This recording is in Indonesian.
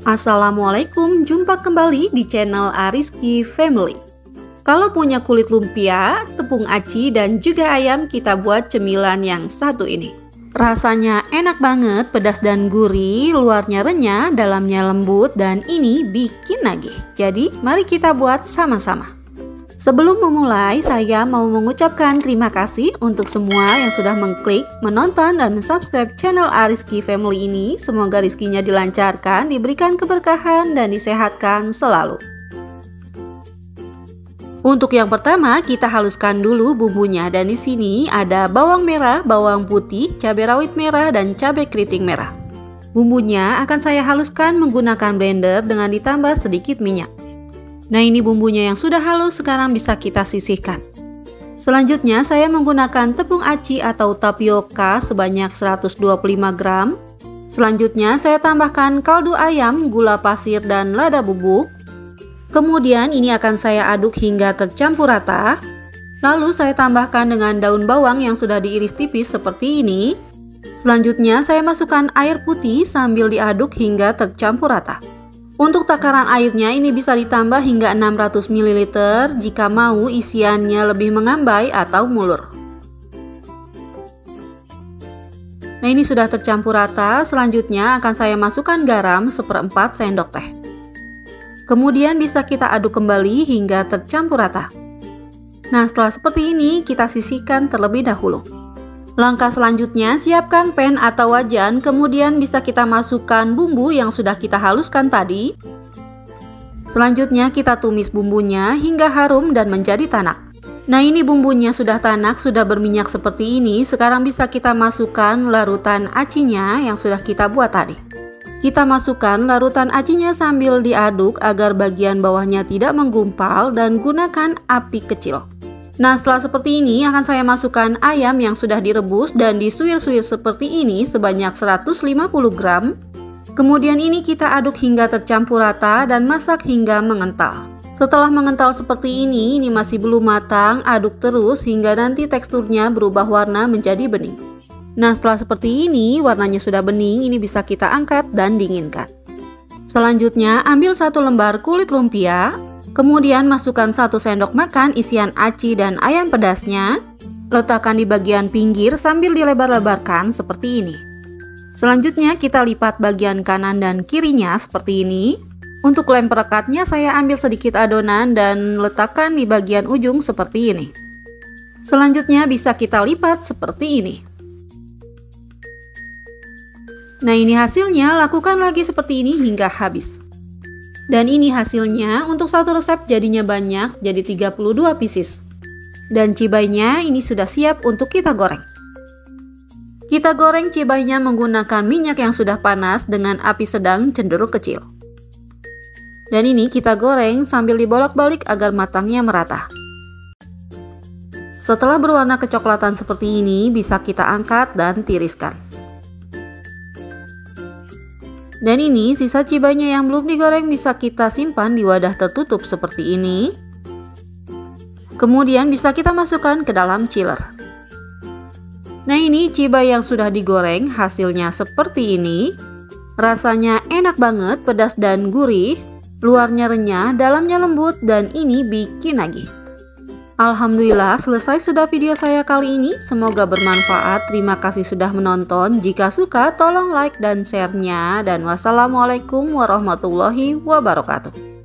Assalamualaikum, jumpa kembali di channel Ariski Family. Kalau punya kulit lumpia, tepung aci, dan juga ayam, kita buat cemilan yang satu ini. Rasanya enak banget, pedas dan gurih, luarnya renyah, dalamnya lembut, dan ini bikin nagih. Jadi, mari kita buat sama-sama. Sebelum memulai, saya mau mengucapkan terima kasih untuk semua yang sudah mengklik, menonton, dan mensubscribe channel Ariski Family ini. Semoga rezekinya dilancarkan, diberikan keberkahan, dan disehatkan selalu. Untuk yang pertama, kita haluskan dulu bumbunya, dan di sini ada bawang merah, bawang putih, cabai rawit merah, dan cabai keriting merah. Bumbunya akan saya haluskan menggunakan blender dengan ditambah sedikit minyak. Nah, ini bumbunya yang sudah halus, sekarang bisa kita sisihkan. Selanjutnya saya menggunakan tepung aci atau tapioka sebanyak 125 gram. Selanjutnya saya tambahkan kaldu ayam, gula pasir, dan lada bubuk. Kemudian ini akan saya aduk hingga tercampur rata. Lalu saya tambahkan dengan daun bawang yang sudah diiris tipis seperti ini. Selanjutnya saya masukkan air putih sambil diaduk hingga tercampur rata. Untuk takaran airnya ini bisa ditambah hingga 600 ml jika mau isiannya lebih mengambai atau mulur. Nah, ini sudah tercampur rata. Selanjutnya akan saya masukkan garam 1/4 sendok teh. Kemudian bisa kita aduk kembali hingga tercampur rata. Nah, setelah seperti ini kita sisihkan terlebih dahulu. Langkah selanjutnya, siapkan pan atau wajan, kemudian bisa kita masukkan bumbu yang sudah kita haluskan tadi. Selanjutnya kita tumis bumbunya hingga harum dan menjadi tanak. Nah, ini bumbunya sudah tanak, sudah berminyak seperti ini. Sekarang bisa kita masukkan larutan acinya yang sudah kita buat tadi. Kita masukkan larutan acinya sambil diaduk agar bagian bawahnya tidak menggumpal dan gunakan api kecil. Nah, setelah seperti ini akan saya masukkan ayam yang sudah direbus dan disuir-suir seperti ini sebanyak 150 gram. Kemudian ini kita aduk hingga tercampur rata dan masak hingga mengental. Setelah mengental seperti ini masih belum matang, aduk terus hingga nanti teksturnya berubah warna menjadi bening. Nah, setelah seperti ini warnanya sudah bening, ini bisa kita angkat dan dinginkan. Selanjutnya ambil 1 lembar kulit lumpia. Kemudian masukkan 1 sendok makan isian aci dan ayam pedasnya. Letakkan di bagian pinggir sambil dilebar-lebarkan seperti ini. Selanjutnya kita lipat bagian kanan dan kirinya seperti ini. Untuk lem perekatnya saya ambil sedikit adonan dan letakkan di bagian ujung seperti ini. Selanjutnya bisa kita lipat seperti ini. Nah, ini hasilnya, lakukan lagi seperti ini hingga habis. Dan ini hasilnya, untuk satu resep jadinya banyak, jadi 32 pieces. Dan cibainya ini sudah siap untuk kita goreng. Kita goreng cibainya menggunakan minyak yang sudah panas dengan api sedang cenderung kecil. Dan ini kita goreng sambil dibolak-balik agar matangnya merata. Setelah berwarna kecoklatan seperti ini, bisa kita angkat dan tiriskan. Dan ini sisa cibainya yang belum digoreng bisa kita simpan di wadah tertutup seperti ini. Kemudian bisa kita masukkan ke dalam chiller. Nah, ini cibai yang sudah digoreng, hasilnya seperti ini. Rasanya enak banget, pedas dan gurih. Luarnya renyah, dalamnya lembut, dan ini bikin nagih. Alhamdulillah, selesai sudah video saya kali ini. Semoga bermanfaat. Terima kasih sudah menonton. Jika suka, tolong like dan share-nya. Dan wassalamualaikum warahmatullahi wabarakatuh.